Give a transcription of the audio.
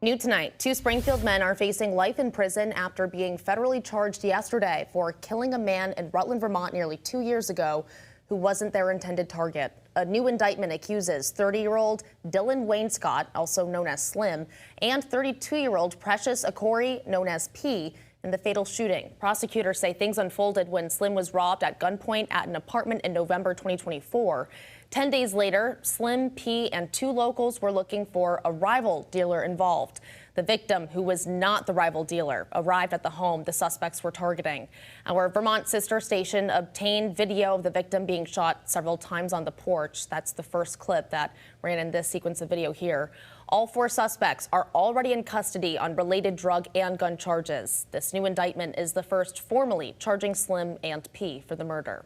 New tonight, two Springfield men are facing life in prison after being federally charged yesterday for killing a man in Rutland, Vermont nearly 2 years ago who wasn't their intended target. A new indictment accuses 30-year-old Dylan Wainscott, also known as Slim, and 32-year-old Precious Akori, known as P, in the fatal shooting. Prosecutors say things unfolded when Slim was robbed at gunpoint at an apartment in November 2024. 10 days later, Slim, P, and two locals were looking for a rival dealer involved. The victim, who was not the rival dealer, arrived at the home the suspects were targeting. Our Vermont sister station obtained video of the victim being shot several times on the porch. That's the first clip that ran in this sequence of video here. All four suspects are already in custody on related drug and gun charges. This new indictment is the first formally charging Slim and P for the murder.